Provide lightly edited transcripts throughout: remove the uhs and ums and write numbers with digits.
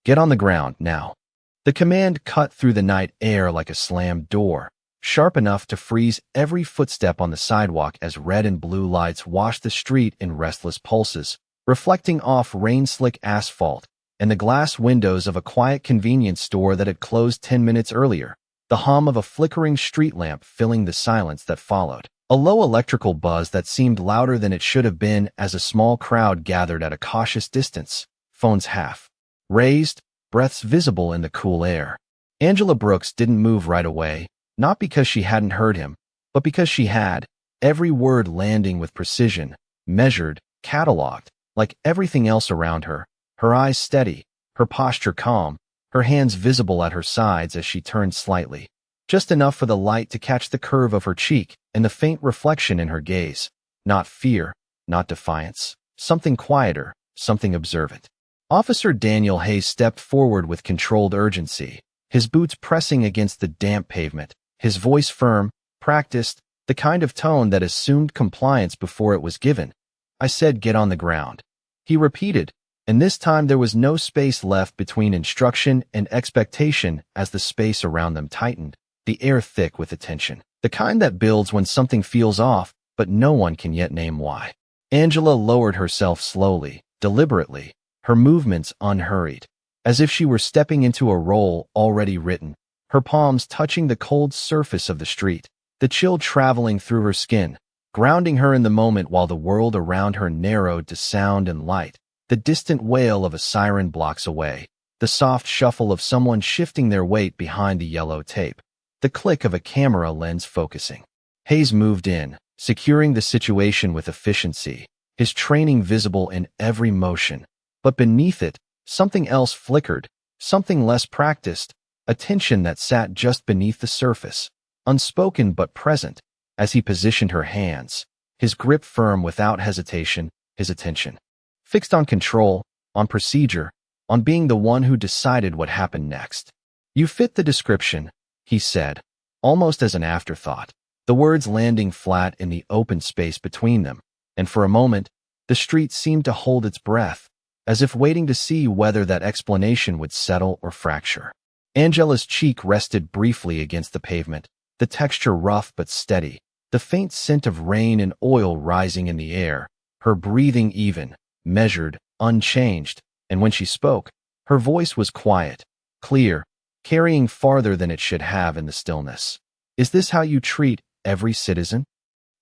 Get on the ground, now." The command cut through the night air like a slammed door, sharp enough to freeze every footstep on the sidewalk as red and blue lights washed the street in restless pulses, reflecting off rain-slick asphalt and the glass windows of a quiet convenience store that had closed 10 minutes earlier, the hum of a flickering street lamp filling the silence that followed. A low electrical buzz that seemed louder than it should have been as a small crowd gathered at a cautious distance, phones half raised, breaths visible in the cool air. Angela Brooks didn't move right away, not because she hadn't heard him, but because she had, every word landing with precision, measured, cataloged, like everything else around her, her eyes steady, her posture calm, her hands visible at her sides as she turned slightly, just enough for the light to catch the curve of her cheek and the faint reflection in her gaze. Not fear, not defiance, something quieter, something observant. Officer Daniel Hayes stepped forward with controlled urgency, his boots pressing against the damp pavement, his voice firm, practiced, the kind of tone that assumed compliance before it was given. "I said get on the ground," he repeated, and this time there was no space left between instruction and expectation as the space around them tightened, the air thick with attention, the kind that builds when something feels off, but no one can yet name why. Angela lowered herself slowly, deliberately, her movements unhurried, as if she were stepping into a role already written, her palms touching the cold surface of the street, the chill traveling through her skin, grounding her in the moment while the world around her narrowed to sound and light, the distant wail of a siren blocks away, the soft shuffle of someone shifting their weight behind the yellow tape, the click of a camera lens focusing. Hayes moved in, securing the situation with efficiency, his training visible in every motion. But beneath it, something else flickered, something less practiced, a tension that sat just beneath the surface, unspoken but present, as he positioned her hands, his grip firm without hesitation, his attention fixed on control, on procedure, on being the one who decided what happened next. "You fit the description," he said, almost as an afterthought, the words landing flat in the open space between them, and for a moment, the street seemed to hold its breath, as if waiting to see whether that explanation would settle or fracture. Angela's cheek rested briefly against the pavement, the texture rough but steady, the faint scent of rain and oil rising in the air, her breathing even, measured, unchanged, and when she spoke, her voice was quiet, clear, carrying farther than it should have in the stillness. "Is this how you treat every citizen?"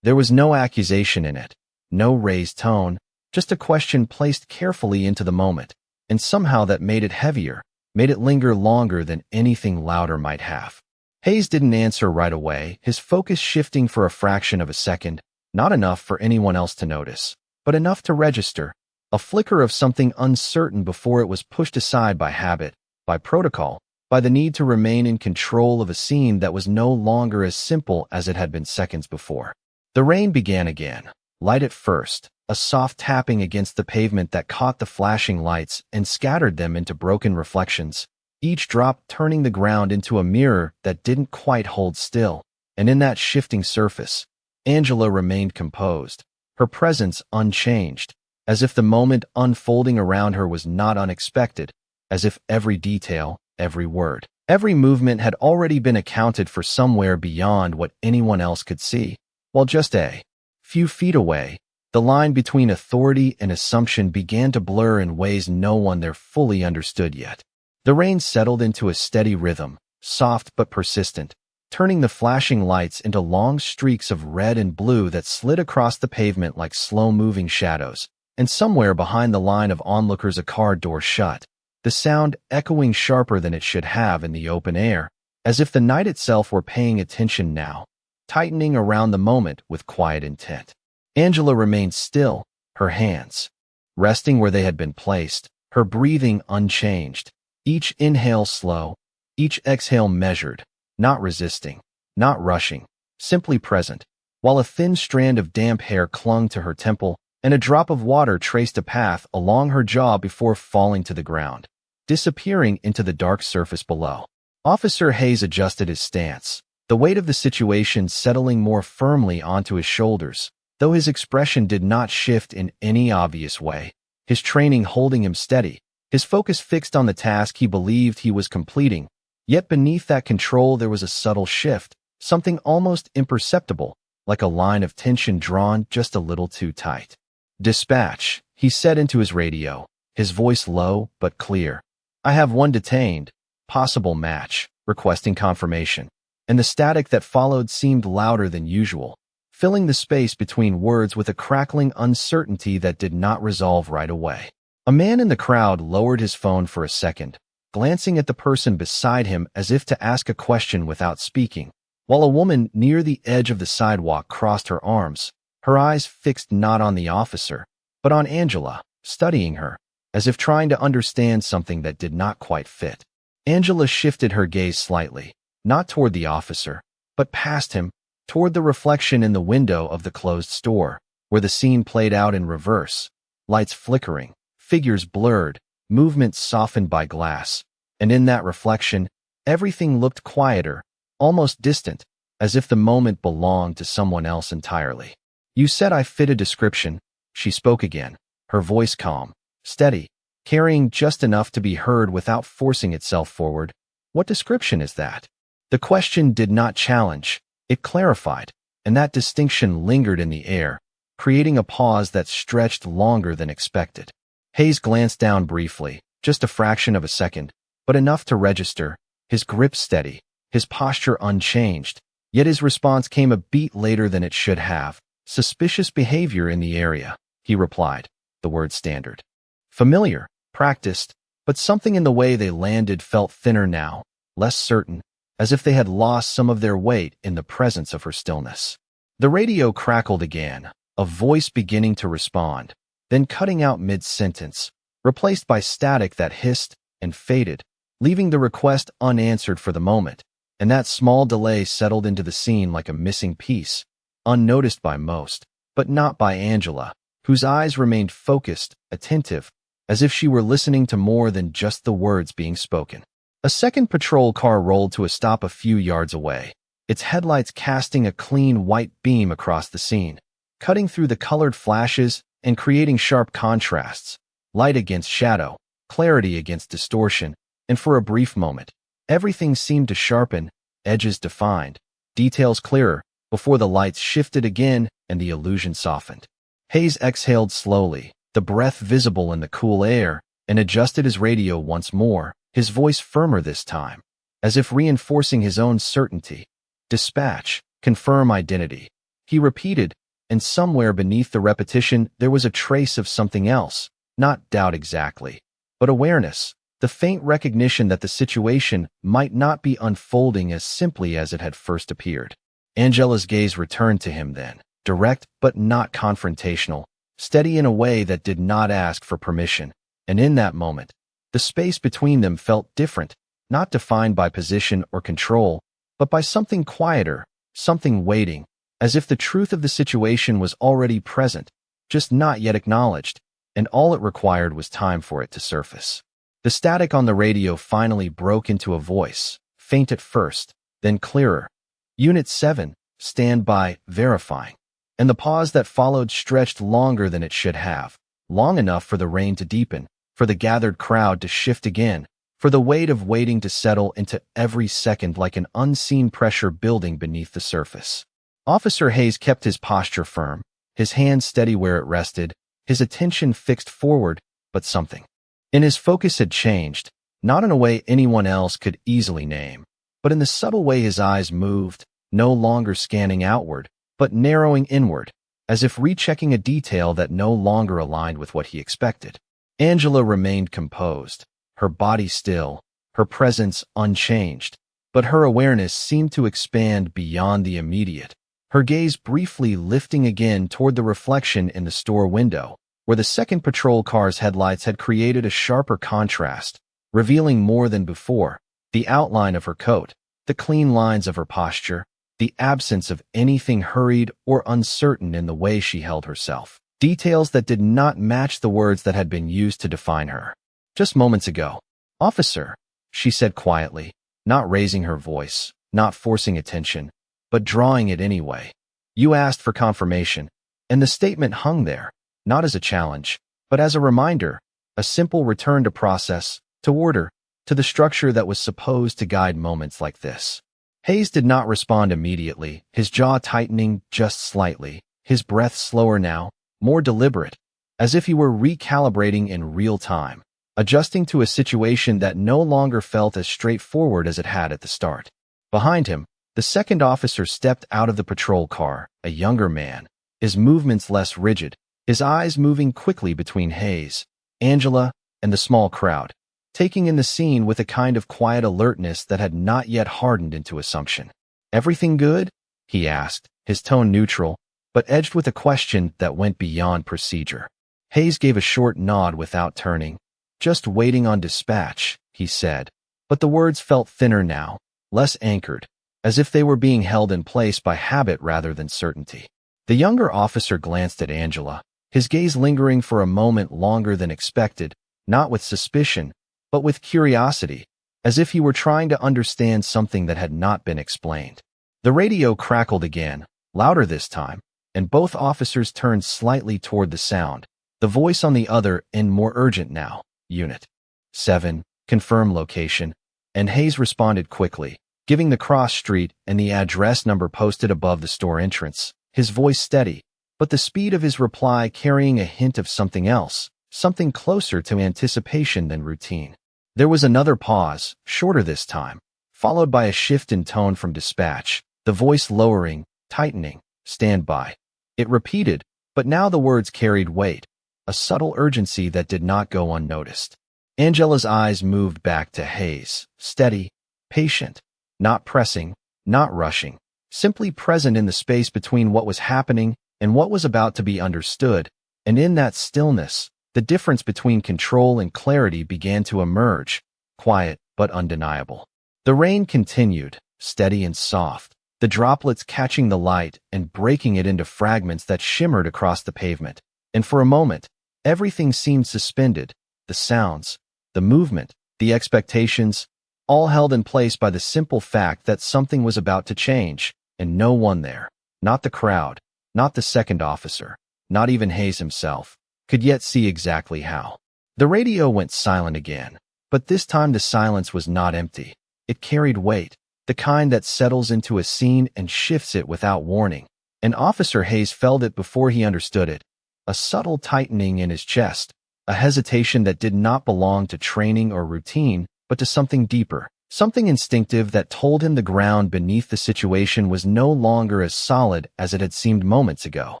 There was no accusation in it, no raised tone, just a question placed carefully into the moment, and somehow that made it heavier, made it linger longer than anything louder might have. Hayes didn't answer right away, his focus shifting for a fraction of a second, not enough for anyone else to notice, but enough to register, a flicker of something uncertain before it was pushed aside by habit, by protocol, by the need to remain in control of a scene that was no longer as simple as it had been seconds before. The rain began again, light at first, a soft tapping against the pavement that caught the flashing lights and scattered them into broken reflections, each drop turning the ground into a mirror that didn't quite hold still. And in that shifting surface, Angela remained composed, her presence unchanged, as if the moment unfolding around her was not unexpected, as if every detail, every word, every movement had already been accounted for somewhere beyond what anyone else could see, while just a few feet away, the line between authority and assumption began to blur in ways no one there fully understood yet. The rain settled into a steady rhythm, soft but persistent, turning the flashing lights into long streaks of red and blue that slid across the pavement like slow-moving shadows, and somewhere behind the line of onlookers a car door shut, the sound echoing sharper than it should have in the open air, as if the night itself were paying attention now, tightening around the moment with quiet intent. Angela remained still, her hands resting where they had been placed, her breathing unchanged, each inhale slow, each exhale measured, not resisting, not rushing, simply present, while a thin strand of damp hair clung to her temple and a drop of water traced a path along her jaw before falling to the ground, disappearing into the dark surface below. Officer Hayes adjusted his stance, the weight of the situation settling more firmly onto his shoulders, though his expression did not shift in any obvious way, his training holding him steady, his focus fixed on the task he believed he was completing. Yet beneath that control there was a subtle shift, something almost imperceptible, like a line of tension drawn just a little too tight. "Dispatch," he said into his radio, his voice low but clear. "I have one detained, possible match, requesting confirmation." And the static that followed seemed louder than usual, filling the space between words with a crackling uncertainty that did not resolve right away. A man in the crowd lowered his phone for a second, glancing at the person beside him as if to ask a question without speaking, while a woman near the edge of the sidewalk crossed her arms, her eyes fixed not on the officer, but on Angela, studying her, as if trying to understand something that did not quite fit. Angela shifted her gaze slightly, not toward the officer, but past him, toward the reflection in the window of the closed store, where the scene played out in reverse, lights flickering, figures blurred, movements softened by glass, and in that reflection, everything looked quieter, almost distant, as if the moment belonged to someone else entirely. "You said I fit a description," she spoke again, her voice calm, steady, carrying just enough to be heard without forcing itself forward. "What description is that?" The question did not challenge, it clarified, and that distinction lingered in the air, creating a pause that stretched longer than expected. Hayes glanced down briefly, just a fraction of a second, but enough to register, his grip steady, his posture unchanged, yet his response came a beat later than it should have. "Suspicious behavior in the area," he replied, the word standard. Familiar, practiced, but something in the way they landed felt thinner now, less certain, as if they had lost some of their weight in the presence of her stillness. The radio crackled again, a voice beginning to respond, then cutting out mid-sentence, replaced by static that hissed and faded, leaving the request unanswered for the moment, and that small delay settled into the scene like a missing piece, unnoticed by most, but not by Angela, whose eyes remained focused, attentive, as if she were listening to more than just the words being spoken. A second patrol car rolled to a stop a few yards away, its headlights casting a clean white beam across the scene, cutting through the colored flashes and creating sharp contrasts, light against shadow, clarity against distortion, and for a brief moment, everything seemed to sharpen, edges defined, details clearer, before the lights shifted again and the illusion softened. Hayes exhaled slowly, the breath visible in the cool air, and adjusted his radio once more, his voice firmer this time, as if reinforcing his own certainty. "Dispatch, confirm identity," he repeated, and somewhere beneath the repetition there was a trace of something else, not doubt exactly, but awareness, the faint recognition that the situation might not be unfolding as simply as it had first appeared. Angela's gaze returned to him then, direct but not confrontational, steady in a way that did not ask for permission, and in that moment, the space between them felt different, not defined by position or control, but by something quieter, something waiting, as if the truth of the situation was already present, just not yet acknowledged, and all it required was time for it to surface. The static on the radio finally broke into a voice, faint at first, then clearer. "Unit 7, stand by, verifying." And the pause that followed stretched longer than it should have, long enough for the rain to deepen, for the gathered crowd to shift again, for the weight of waiting to settle into every second like an unseen pressure building beneath the surface. Officer Hayes kept his posture firm, his hand steady where it rested, his attention fixed forward, but something in his focus had changed, not in a way anyone else could easily name, but in the subtle way his eyes moved, no longer scanning outward, but narrowing inward, as if rechecking a detail that no longer aligned with what he expected. Angela remained composed, her body still, her presence unchanged, but her awareness seemed to expand beyond the immediate, her gaze briefly lifting again toward the reflection in the store window, where the second patrol car's headlights had created a sharper contrast, revealing more than before, the outline of her coat, the clean lines of her posture, the absence of anything hurried or uncertain in the way she held herself. Details that did not match the words that had been used to define her. "Just moments ago, officer," she said quietly, not raising her voice, not forcing attention, but drawing it anyway. "You asked for confirmation," and the statement hung there, not as a challenge, but as a reminder, A simple return to process, to order, to the structure that was supposed to guide moments like this. Hayes did not respond immediately, his jaw tightening just slightly, his breath slower now, more deliberate, as if he were recalibrating in real time, adjusting to a situation that no longer felt as straightforward as it had at the start. Behind him, the second officer stepped out of the patrol car, a younger man, his movements less rigid, his eyes moving quickly between Hayes, Angela, and the small crowd, taking in the scene with a kind of quiet alertness that had not yet hardened into assumption. "Everything good?" he asked, his tone neutral, but edged with a question that went beyond procedure. Hayes gave a short nod without turning. "Just waiting on dispatch," he said, but the words felt thinner now, less anchored, as if they were being held in place by habit rather than certainty. The younger officer glanced at Angela, his gaze lingering for a moment longer than expected, not with suspicion, but with curiosity, as if he were trying to understand something that had not been explained. The radio crackled again, louder this time, and both officers turned slightly toward the sound, the voice on the other end more urgent now. "Unit 7, confirm location," and Hayes responded quickly, giving the cross street and the address number posted above the store entrance, his voice steady, but the speed of his reply carrying a hint of something else, something closer to anticipation than routine. There was another pause, shorter this time, followed by a shift in tone from dispatch, the voice lowering, tightening. "Stand by." It repeated, but now the words carried weight, a subtle urgency that did not go unnoticed. Angela's eyes moved back to Hayes, steady, patient, not pressing, not rushing, simply present in the space between what was happening and what was about to be understood, and in that stillness, the difference between control and clarity began to emerge, quiet but undeniable. The rain continued, steady and soft, the droplets catching the light and breaking it into fragments that shimmered across the pavement, and for a moment, everything seemed suspended, the sounds, the movement, the expectations, all held in place by the simple fact that something was about to change, and no one there, not the crowd, not the second officer, not even Hayes himself, could yet see exactly how. The radio went silent again, but this time the silence was not empty. It carried weight, the kind that settles into a scene and shifts it without warning. And Officer Hayes felt it before he understood it, a subtle tightening in his chest, a hesitation that did not belong to training or routine, but to something deeper, something instinctive that told him the ground beneath the situation was no longer as solid as it had seemed moments ago.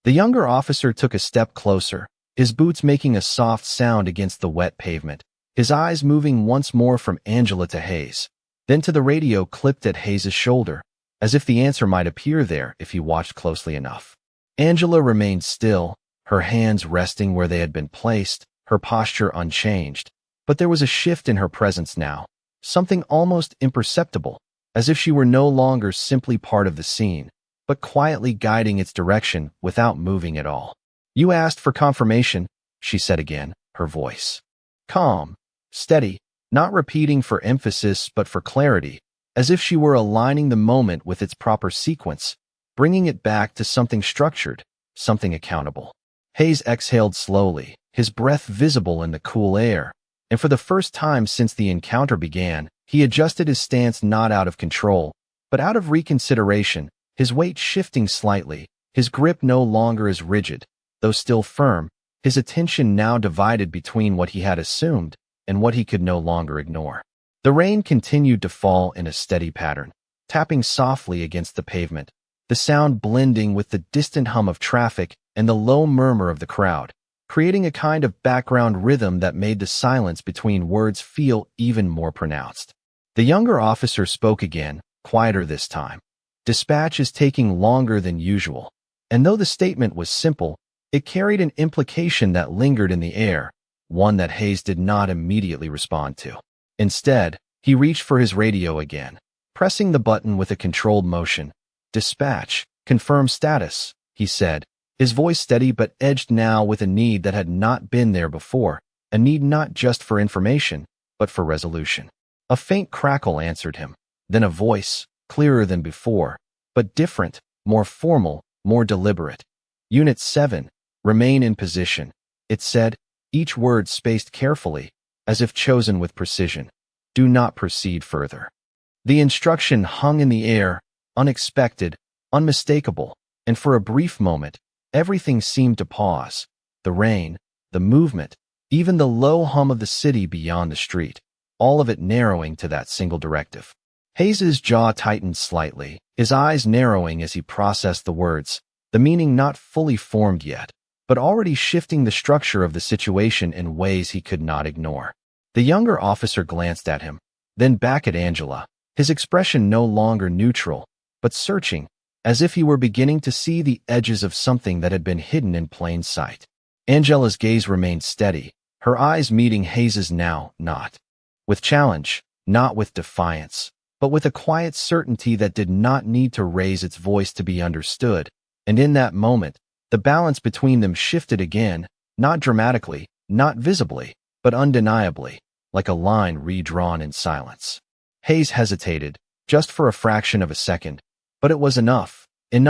The younger officer took a step closer, his boots making a soft sound against the wet pavement, his eyes moving once more from Angela to Hayes, then to the radio clipped at Hayes' shoulder, as if the answer might appear there if he watched closely enough. Angela remained still, her hands resting where they had been placed, her posture unchanged, but there was a shift in her presence now, something almost imperceptible, as if she were no longer simply part of the scene, but quietly guiding its direction without moving at all. "You asked for confirmation," she said again, her voice calm, steady, not repeating for emphasis but for clarity, as if she were aligning the moment with its proper sequence, bringing it back to something structured, something accountable. Hayes exhaled slowly, his breath visible in the cool air, and for the first time since the encounter began, he adjusted his stance not out of control, but out of reconsideration, his weight shifting slightly, his grip no longer as rigid, though still firm, his attention now divided between what he had assumed and what he could no longer ignore. The rain continued to fall in a steady pattern, tapping softly against the pavement, the sound blending with the distant hum of traffic and the low murmur of the crowd, creating a kind of background rhythm that made the silence between words feel even more pronounced. The younger officer spoke again, quieter this time. "Dispatch is taking longer than usual," and though the statement was simple, it carried an implication that lingered in the air, one that Hayes did not immediately respond to. Instead, he reached for his radio again, pressing the button with a controlled motion. "Dispatch, confirm status," he said, his voice steady but edged now with a need that had not been there before, a need not just for information, but for resolution. A faint crackle answered him, then a voice, clearer than before, but different, more formal, more deliberate. "Unit 7, remain in position," it said, each word spaced carefully, as if chosen with precision. Do not proceed further. The instruction hung in the air, unexpected, unmistakable, and for a brief moment, everything seemed to pause. The rain, the movement, even the low hum of the city beyond the street, all of it narrowing to that single directive. Hayes's jaw tightened slightly, his eyes narrowing as he processed the words, the meaning not fully formed yet, but already shifting the structure of the situation in ways he could not ignore. The younger officer glanced at him, then back at Angela, his expression no longer neutral, but searching, as if he were beginning to see the edges of something that had been hidden in plain sight. Angela's gaze remained steady, her eyes meeting Hayes's now, not with challenge, not with defiance, but with a quiet certainty that did not need to raise its voice to be understood, and in that moment, the balance between them shifted again, not dramatically, not visibly, but undeniably, like a line redrawn in silence. Hayes hesitated, just for a fraction of a second, but it was enough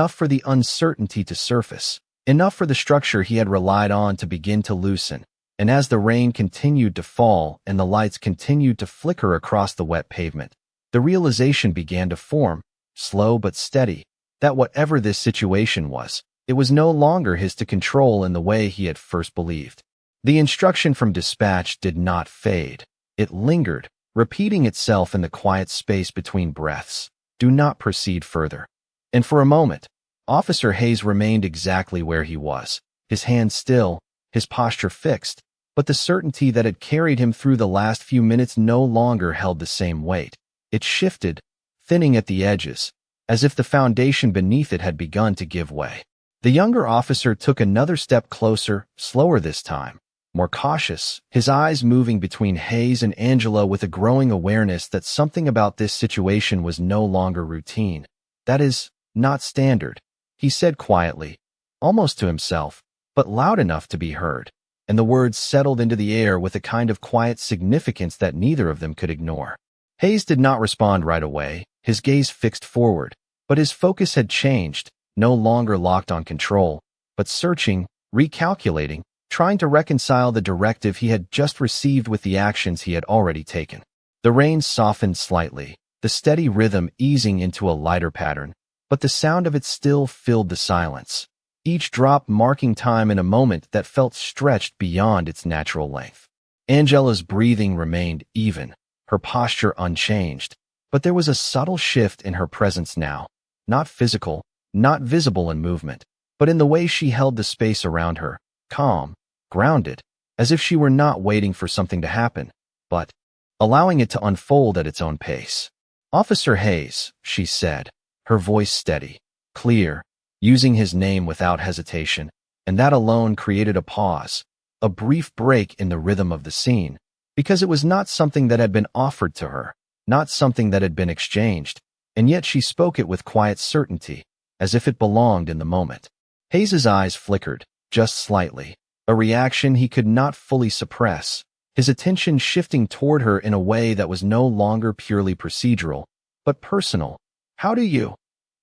for the uncertainty to surface, enough for the structure he had relied on to begin to loosen, and as the rain continued to fall and the lights continued to flicker across the wet pavement, the realization began to form, slow but steady, that whatever this situation was, it was no longer his to control in the way he had first believed. The instruction from dispatch did not fade. It lingered, repeating itself in the quiet space between breaths. Do not proceed further. And for a moment, Officer Hayes remained exactly where he was, his hands still, his posture fixed, but the certainty that had carried him through the last few minutes no longer held the same weight. It shifted, thinning at the edges, as if the foundation beneath it had begun to give way. The younger officer took another step closer, slower this time, more cautious, his eyes moving between Hayes and Angela with a growing awareness that something about this situation was no longer routine. That is, not standard, he said quietly, almost to himself, but loud enough to be heard, and the words settled into the air with a kind of quiet significance that neither of them could ignore. Hayes did not respond right away, his gaze fixed forward, but his focus had changed, no longer locked on control, but searching, recalculating, trying to reconcile the directive he had just received with the actions he had already taken. The rain softened slightly, the steady rhythm easing into a lighter pattern, but the sound of it still filled the silence, each drop marking time in a moment that felt stretched beyond its natural length. Angela's breathing remained even, her posture unchanged, but there was a subtle shift in her presence now, not physical, not visible in movement, but in the way she held the space around her, calm, grounded, as if she were not waiting for something to happen, but allowing it to unfold at its own pace. "Officer Hayes," she said, her voice steady, clear, using his name without hesitation, and that alone created a pause, a brief break in the rhythm of the scene, because it was not something that had been offered to her, not something that had been exchanged, and yet she spoke it with quiet certainty, as if it belonged in the moment. Hayes's eyes flickered, just slightly, a reaction he could not fully suppress, his attention shifting toward her in a way that was no longer purely procedural, but personal. "How do you?"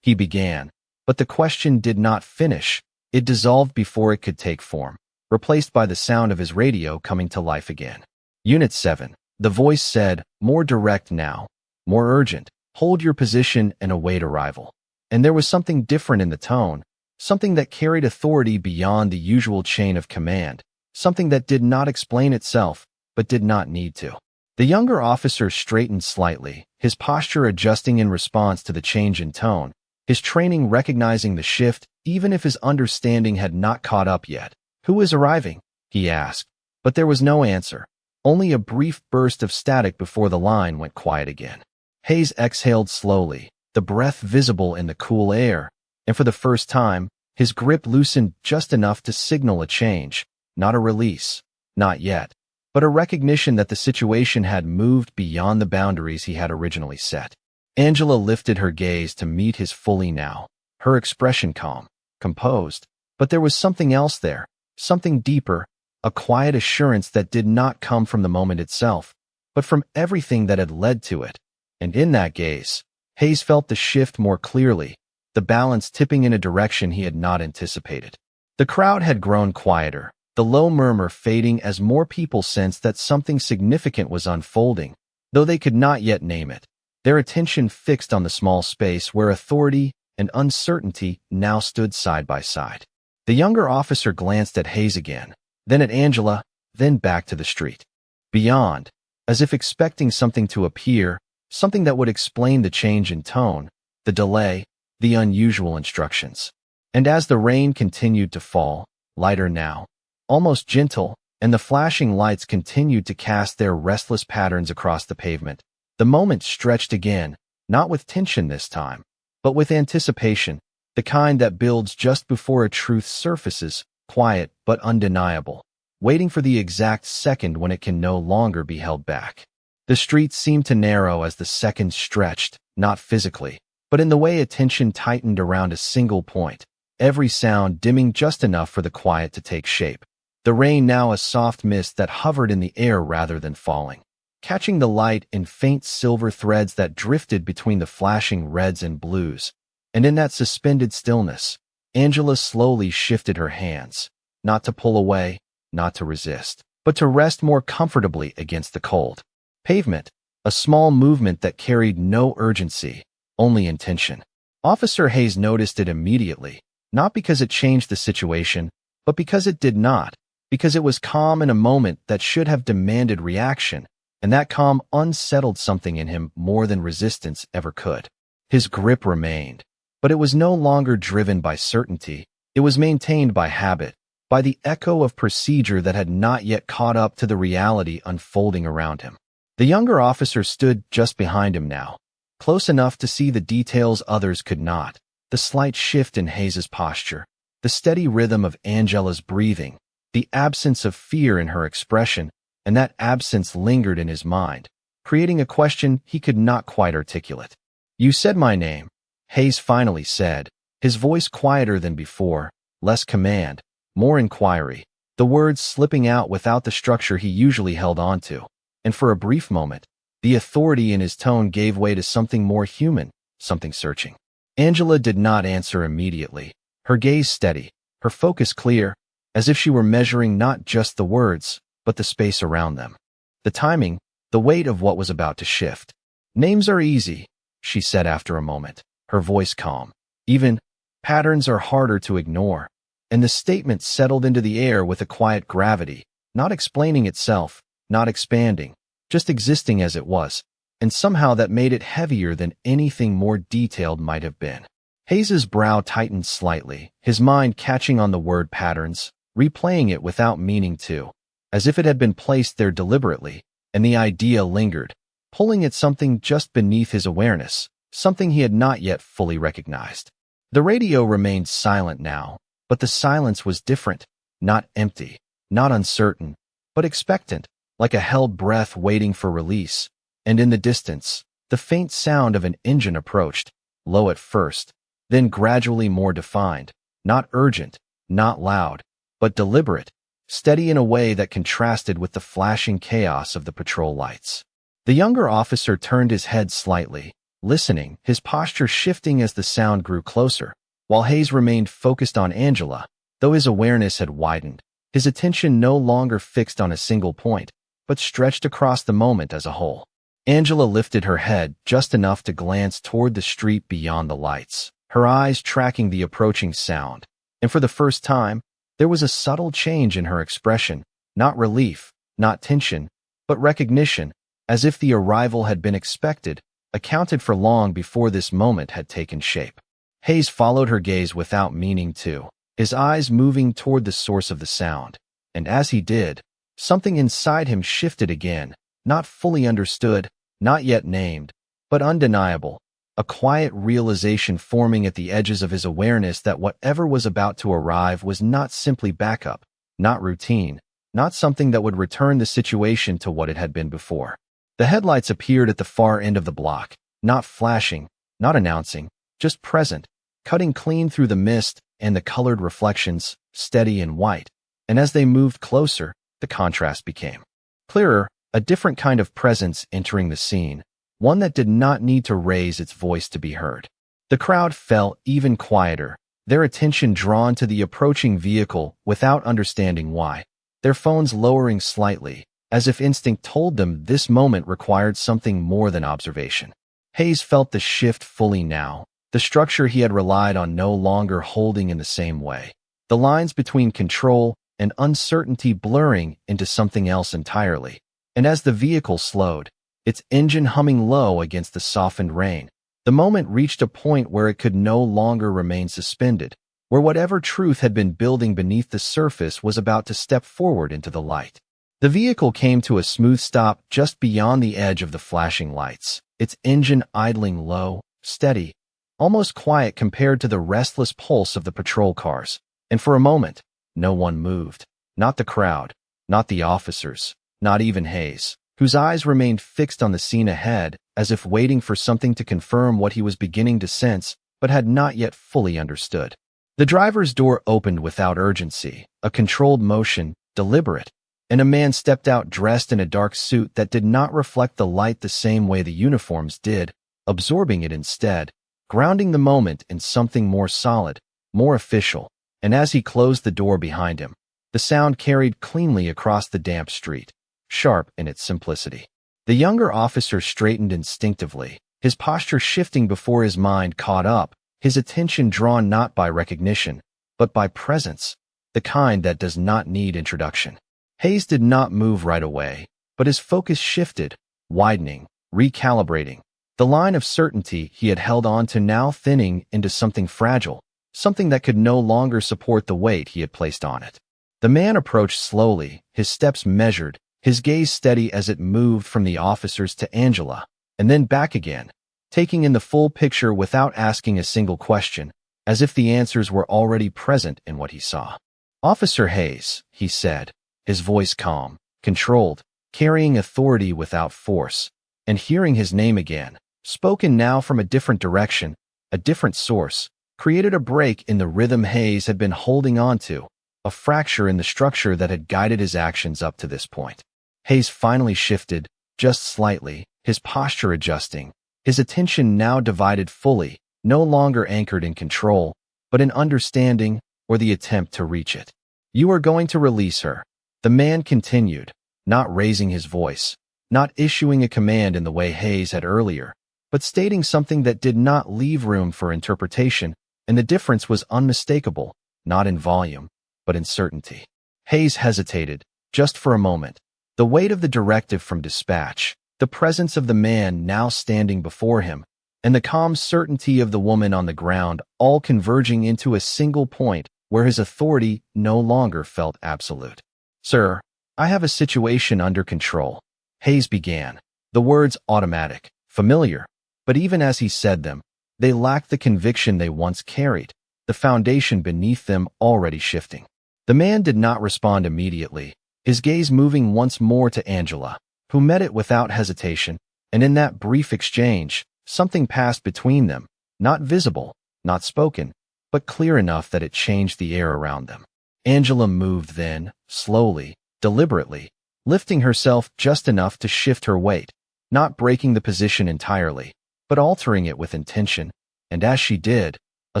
he began, but the question did not finish. It dissolved before it could take form, replaced by the sound of his radio coming to life again. "Unit 7, the voice said, more direct now, more urgent, hold your position and await arrival. And there was something different in the tone, something that carried authority beyond the usual chain of command, something that did not explain itself, but did not need to. The younger officer straightened slightly, his posture adjusting in response to the change in tone, his training recognizing the shift, even if his understanding had not caught up yet. "Who is arriving?" he asked, but there was no answer, only a brief burst of static before the line went quiet again. Hayes exhaled slowly, the breath visible in the cool air, and for the first time, his grip loosened just enough to signal a change, not a release, not yet, but a recognition that the situation had moved beyond the boundaries he had originally set. Angela lifted her gaze to meet his fully now, her expression calm, composed, but there was something else there, something deeper, a quiet assurance that did not come from the moment itself, but from everything that had led to it. And in that gaze, Hayes felt the shift more clearly, the balance tipping in a direction he had not anticipated. The crowd had grown quieter, the low murmur fading as more people sensed that something significant was unfolding, though they could not yet name it. Their attention fixed on the small space where authority and uncertainty now stood side by side. The younger officer glanced at Hayes again, then at Angela, then back to the street. Beyond, as if expecting something to appear, something that would explain the change in tone, the delay, the unusual instructions. And as the rain continued to fall, lighter now, almost gentle, and the flashing lights continued to cast their restless patterns across the pavement, the moment stretched again, not with tension this time, but with anticipation, the kind that builds just before a truth surfaces, quiet but undeniable, waiting for the exact second when it can no longer be held back. The street seemed to narrow as the seconds stretched, not physically, but in the way attention tightened around a single point, every sound dimming just enough for the quiet to take shape. The rain now a soft mist that hovered in the air rather than falling, catching the light in faint silver threads that drifted between the flashing reds and blues. And in that suspended stillness, Angela slowly shifted her hands, not to pull away, not to resist, but to rest more comfortably against the cold pavement, a small movement that carried no urgency, only intention. Officer Hayes noticed it immediately, not because it changed the situation, but because it did not, because it was calm in a moment that should have demanded reaction, and that calm unsettled something in him more than resistance ever could. His grip remained, but it was no longer driven by certainty. It was maintained by habit, by the echo of procedure that had not yet caught up to the reality unfolding around him. The younger officer stood just behind him now, close enough to see the details others could not, the slight shift in Hayes's posture, the steady rhythm of Angela's breathing, the absence of fear in her expression, and that absence lingered in his mind, creating a question he could not quite articulate. "You said my name," Hayes finally said, his voice quieter than before, less command, more inquiry, the words slipping out without the structure he usually held onto. And for a brief moment, the authority in his tone gave way to something more human, something searching. Angela did not answer immediately, her gaze steady, her focus clear, as if she were measuring not just the words, but the space around them. The timing, the weight of what was about to shift. "Names are easy," she said after a moment, her voice calm. "Even patterns are harder to ignore." And the statement settled into the air with a quiet gravity, not explaining itself, not expanding, just existing as it was, and somehow that made it heavier than anything more detailed might have been. Hayes's brow tightened slightly, his mind catching on the word patterns, replaying it without meaning to, as if it had been placed there deliberately, and the idea lingered, pulling at something just beneath his awareness, something he had not yet fully recognized. The radio remained silent now, but the silence was different, not empty, not uncertain, but expectant, like a held breath waiting for release. And in the distance, the faint sound of an engine approached, low at first, then gradually more defined, not urgent, not loud, but deliberate, steady in a way that contrasted with the flashing chaos of the patrol lights. The younger officer turned his head slightly, listening, his posture shifting as the sound grew closer, while Hayes remained focused on Angela, though his awareness had widened, his attention no longer fixed on a single point, but stretched across the moment as a whole. Angela lifted her head just enough to glance toward the street beyond the lights, her eyes tracking the approaching sound, and for the first time, there was a subtle change in her expression, not relief, not tension, but recognition, as if the arrival had been expected, accounted for long before this moment had taken shape. Hayes followed her gaze without meaning to, his eyes moving toward the source of the sound, and as he did, something inside him shifted again, not fully understood, not yet named, but undeniable, a quiet realization forming at the edges of his awareness that whatever was about to arrive was not simply backup, not routine, not something that would return the situation to what it had been before. The headlights appeared at the far end of the block, not flashing, not announcing, just present, cutting clean through the mist and the colored reflections, steady and white, and as they moved closer, the contrast became clearer, a different kind of presence entering the scene, one that did not need to raise its voice to be heard. The crowd fell even quieter, their attention drawn to the approaching vehicle without understanding why, their phones lowering slightly, as if instinct told them this moment required something more than observation. Hayes felt the shift fully now, the structure he had relied on no longer holding in the same way, the lines between control and uncertainty blurring into something else entirely. And as the vehicle slowed, its engine humming low against the softened rain, the moment reached a point where it could no longer remain suspended, where whatever truth had been building beneath the surface was about to step forward into the light. The vehicle came to a smooth stop just beyond the edge of the flashing lights, its engine idling low, steady, almost quiet compared to the restless pulse of the patrol cars. And for a moment, no one moved. Not the crowd, not the officers, not even Hayes, whose eyes remained fixed on the scene ahead, as if waiting for something to confirm what he was beginning to sense, but had not yet fully understood. The driver's door opened without urgency, a controlled motion, deliberate, and a man stepped out dressed in a dark suit that did not reflect the light the same way the uniforms did, absorbing it instead, grounding the moment in something more solid, more official. And as he closed the door behind him, the sound carried cleanly across the damp street, sharp in its simplicity. The younger officer straightened instinctively, his posture shifting before his mind caught up, his attention drawn not by recognition, but by presence, the kind that does not need introduction. Hayes did not move right away, but his focus shifted, widening, recalibrating, the line of certainty he had held on to now thinning into something fragile, something that could no longer support the weight he had placed on it. The man approached slowly, his steps measured, his gaze steady as it moved from the officers to Angela, and then back again, taking in the full picture without asking a single question, as if the answers were already present in what he saw. "Officer Hayes," he said, his voice calm, controlled, carrying authority without force, and hearing his name again, spoken now from a different direction, a different source, created a break in the rhythm Hayes had been holding on to, a fracture in the structure that had guided his actions up to this point. Hayes finally shifted, just slightly, his posture adjusting, his attention now divided fully, no longer anchored in control, but in understanding or the attempt to reach it. "You are going to release her," the man continued, not raising his voice, not issuing a command in the way Hayes had earlier, but stating something that did not leave room for interpretation, and the difference was unmistakable, not in volume, but in certainty. Hayes hesitated, just for a moment, the weight of the directive from dispatch, the presence of the man now standing before him, and the calm certainty of the woman on the ground all converging into a single point where his authority no longer felt absolute. "Sir, I have a situation under control," Hayes began, the words automatic, familiar, but even as he said them, they lacked the conviction they once carried, the foundation beneath them already shifting. The man did not respond immediately, his gaze moving once more to Angela, who met it without hesitation, and in that brief exchange, something passed between them, not visible, not spoken, but clear enough that it changed the air around them. Angela moved then, slowly, deliberately, lifting herself just enough to shift her weight, not breaking the position entirely, but altering it with intention, and as she did, a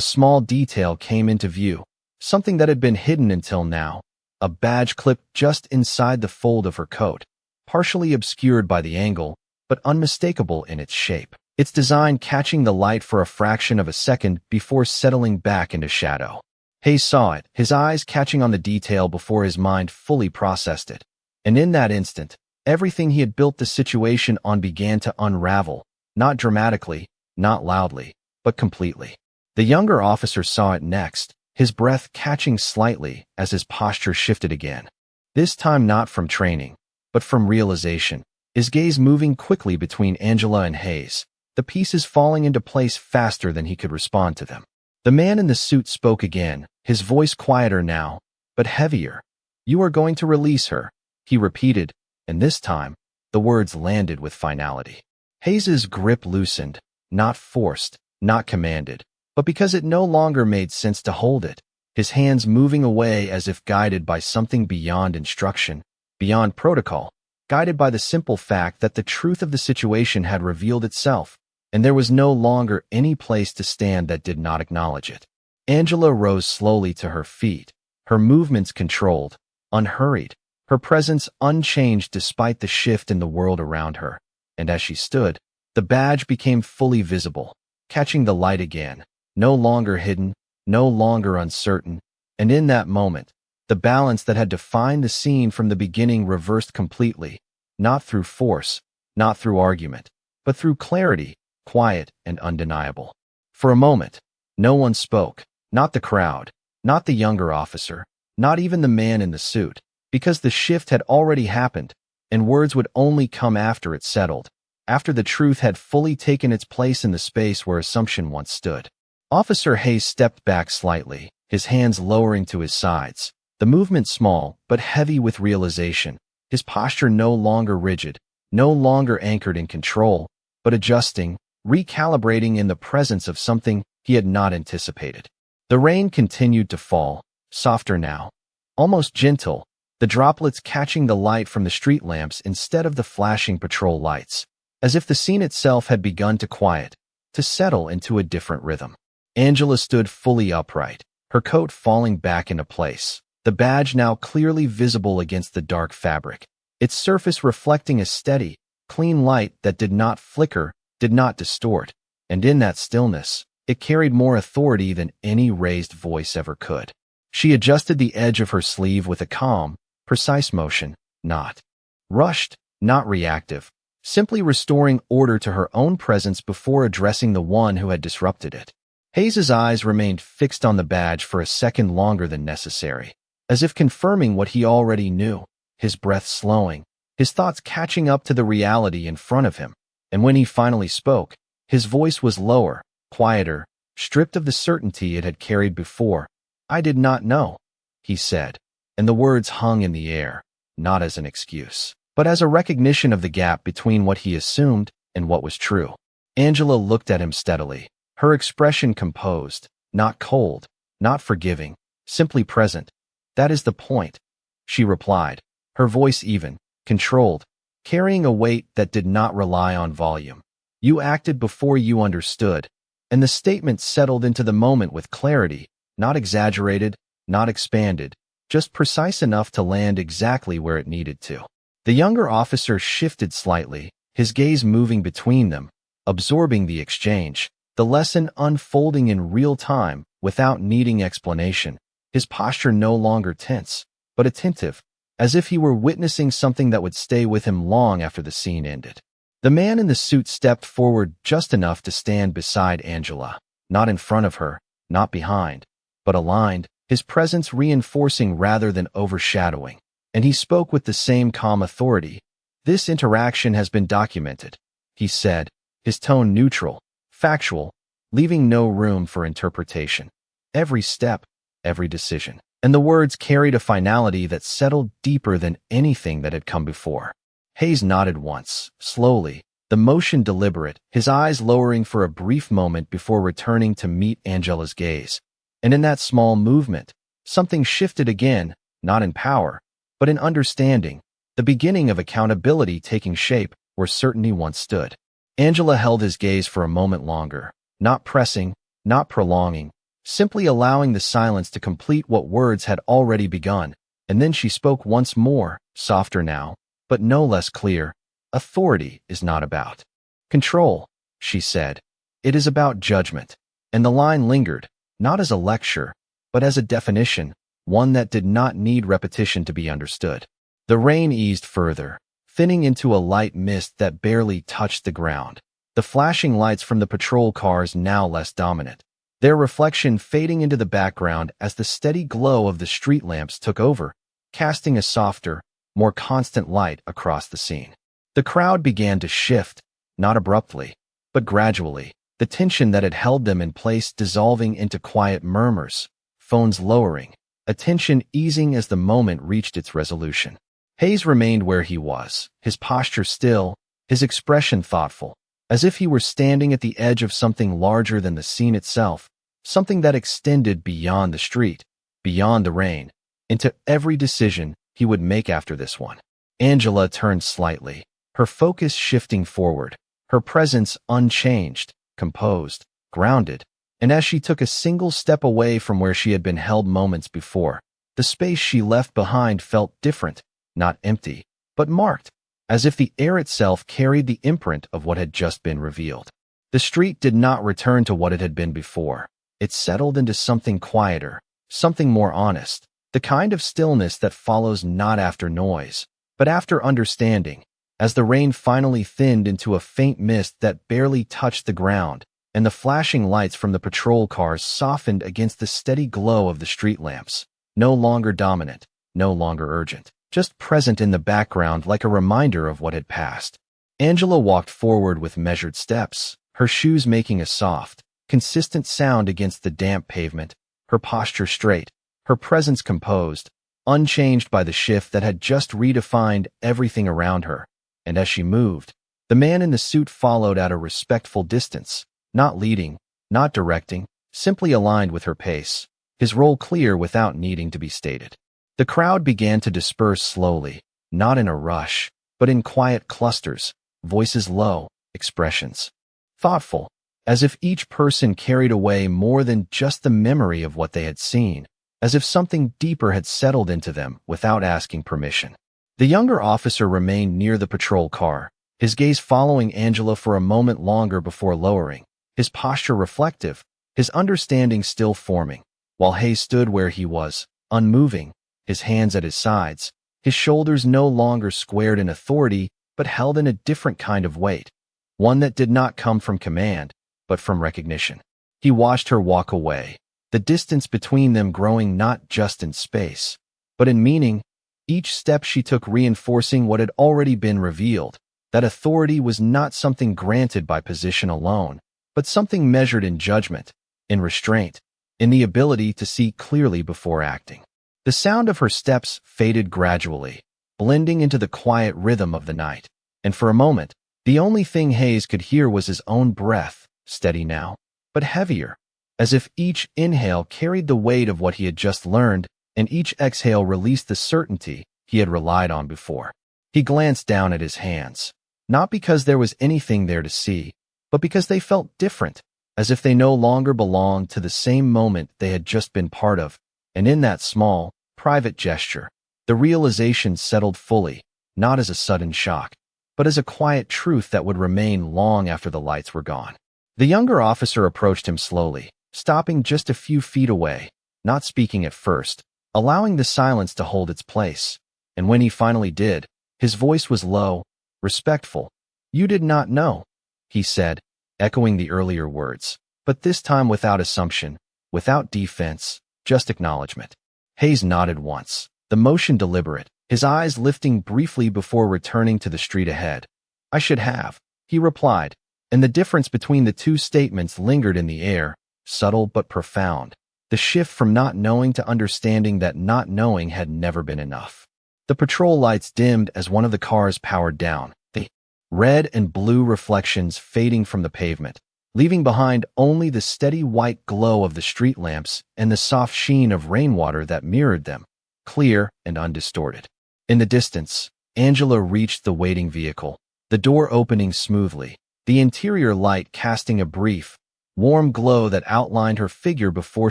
small detail came into view, something that had been hidden until now, a badge clip just inside the fold of her coat, partially obscured by the angle, but unmistakable in its shape, its design catching the light for a fraction of a second before settling back into shadow. Hayes saw it, his eyes catching on the detail before his mind fully processed it, and in that instant, everything he had built the situation on began to unravel, not dramatically, not loudly, but completely. The younger officer saw it next, his breath catching slightly as his posture shifted again. This time not from training, but from realization, his gaze moving quickly between Angela and Hayes, the pieces falling into place faster than he could respond to them. The man in the suit spoke again, his voice quieter now, but heavier. "You are going to release her," he repeated, and this time, the words landed with finality. Hayes's grip loosened, not forced, not commanded, but because it no longer made sense to hold it, his hands moving away as if guided by something beyond instruction, beyond protocol, guided by the simple fact that the truth of the situation had revealed itself, and there was no longer any place to stand that did not acknowledge it. Angela rose slowly to her feet, her movements controlled, unhurried, her presence unchanged despite the shift in the world around her. And as she stood, the badge became fully visible, catching the light again, no longer hidden, no longer uncertain. And in that moment, the balance that had defined the scene from the beginning reversed completely, not through force, not through argument, but through clarity, quiet and undeniable. For a moment, no one spoke, not the crowd, not the younger officer, not even the man in the suit, because the shift had already happened, and words would only come after it settled, after the truth had fully taken its place in the space where assumption once stood. Officer Hayes stepped back slightly, his hands lowering to his sides, the movement small but heavy with realization, his posture no longer rigid, no longer anchored in control, but adjusting, recalibrating in the presence of something he had not anticipated. The rain continued to fall, softer now, almost gentle, the droplets catching the light from the street lamps instead of the flashing patrol lights, as if the scene itself had begun to quiet, to settle into a different rhythm. Angela stood fully upright, her coat falling back into place, the badge now clearly visible against the dark fabric, its surface reflecting a steady, clean light that did not flicker, did not distort, and in that stillness, it carried more authority than any raised voice ever could. She adjusted the edge of her sleeve with a calm, precise motion, not rushed, not reactive, simply restoring order to her own presence before addressing the one who had disrupted it. Hayes's eyes remained fixed on the badge for a second longer than necessary, as if confirming what he already knew, his breath slowing, his thoughts catching up to the reality in front of him. And when he finally spoke, his voice was lower, quieter, stripped of the certainty it had carried before. "I did not know," he said, and the words hung in the air, not as an excuse, but as a recognition of the gap between what he assumed and what was true. Angela looked at him steadily, her expression composed, not cold, not forgiving, simply present. "That is the point," she replied, her voice even, controlled, carrying a weight that did not rely on volume. "You acted before you understood," and the statement settled into the moment with clarity, not exaggerated, not expanded, just precise enough to land exactly where it needed to. The younger officer shifted slightly, his gaze moving between them, absorbing the exchange, the lesson unfolding in real time without needing explanation, his posture no longer tense, but attentive, as if he were witnessing something that would stay with him long after the scene ended. The man in the suit stepped forward just enough to stand beside Angela, not in front of her, not behind, but aligned, his presence reinforcing rather than overshadowing, and he spoke with the same calm authority. "This interaction has been documented," he said, his tone neutral, factual, leaving no room for interpretation. "Every step, every decision." And the words carried a finality that settled deeper than anything that had come before. Hayes nodded once, slowly, the motion deliberate, his eyes lowering for a brief moment before returning to meet Angela's gaze. And in that small movement, something shifted again, not in power, but in understanding, the beginning of accountability taking shape where certainty once stood. Angela held his gaze for a moment longer, not pressing, not prolonging, simply allowing the silence to complete what words had already begun, and then she spoke once more, softer now, but no less clear. "Authority is not about control," she said. "It is about judgment." And the line lingered, not as a lecture, but as a definition, one that did not need repetition to be understood. The rain eased further, thinning into a light mist that barely touched the ground, the flashing lights from the patrol cars now less dominant, their reflection fading into the background as the steady glow of the street lamps took over, casting a softer, more constant light across the scene. The crowd began to shift, not abruptly, but gradually, the tension that had held them in place dissolving into quiet murmurs, phones lowering, attention easing as the moment reached its resolution. Hayes remained where he was, his posture still, his expression thoughtful, as if he were standing at the edge of something larger than the scene itself, something that extended beyond the street, beyond the rain, into every decision he would make after this one. Angela turned slightly, her focus shifting forward, her presence unchanged, composed, grounded, And as she took a single step away from where she had been held moments before, the space she left behind felt different, not empty, but marked, as if the air itself carried the imprint of what had just been revealed. The street did not return to what it had been before. It settled into something quieter, something more honest, the kind of stillness that follows not after noise, but after understanding, as the rain finally thinned into a faint mist that barely touched the ground, and the flashing lights from the patrol cars softened against the steady glow of the street lamps, no longer dominant, no longer urgent, just present in the background like a reminder of what had passed. Angela walked forward with measured steps, her shoes making a soft, consistent sound against the damp pavement, her posture straight, her presence composed, unchanged by the shift that had just redefined everything around her. And as she moved, the man in the suit followed at a respectful distance, not leading, not directing, simply aligned with her pace, his role clear without needing to be stated. The crowd began to disperse slowly, not in a rush, but in quiet clusters, voices low, expressions thoughtful, as if each person carried away more than just the memory of what they had seen, as if something deeper had settled into them without asking permission. The younger officer remained near the patrol car, his gaze following Angela for a moment longer before lowering, his posture reflective, his understanding still forming, while Hayes stood where he was, unmoving, his hands at his sides, his shoulders no longer squared in authority but held in a different kind of weight, one that did not come from command, but from recognition. He watched her walk away, the distance between them growing not just in space, but in meaning, each step she took reinforcing what had already been revealed, that authority was not something granted by position alone, but something measured in judgment, in restraint, in the ability to see clearly before acting. The sound of her steps faded gradually, blending into the quiet rhythm of the night, and for a moment, the only thing Hayes could hear was his own breath, steady now, but heavier, as if each inhale carried the weight of what he had just learned, and each exhale released the certainty he had relied on before. He glanced down at his hands, not because there was anything there to see, but because they felt different, as if they no longer belonged to the same moment they had just been part of, and in that small, private gesture, the realization settled fully, not as a sudden shock, but as a quiet truth that would remain long after the lights were gone. The younger officer approached him slowly, stopping just a few feet away, not speaking at first, allowing the silence to hold its place. And when he finally did, his voice was low, respectful. "You did not know," he said, echoing the earlier words, but this time without assumption, without defense, just acknowledgement. Hayes nodded once, the motion deliberate, his eyes lifting briefly before returning to the street ahead. "I should have," he replied, and the difference between the two statements lingered in the air, subtle but profound. The shift from not knowing to understanding that not knowing had never been enough. The patrol lights dimmed as one of the cars powered down, the red and blue reflections fading from the pavement, leaving behind only the steady white glow of the street lamps and the soft sheen of rainwater that mirrored them, clear and undistorted. In the distance, Angela reached the waiting vehicle, the door opening smoothly, the interior light casting a brief, warm glow that outlined her figure before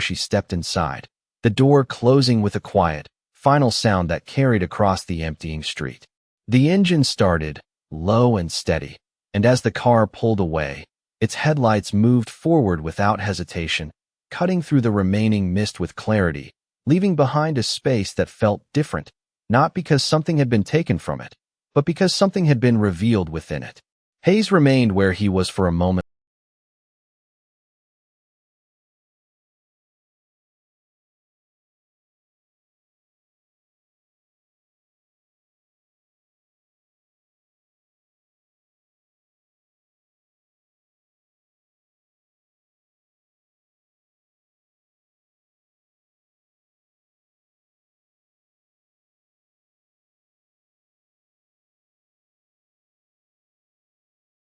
she stepped inside, the door closing with a quiet, final sound that carried across the emptying street. The engine started, low and steady, and as the car pulled away, its headlights moved forward without hesitation, cutting through the remaining mist with clarity, leaving behind a space that felt different, not because something had been taken from it, but because something had been revealed within it. Hayes remained where he was for a moment.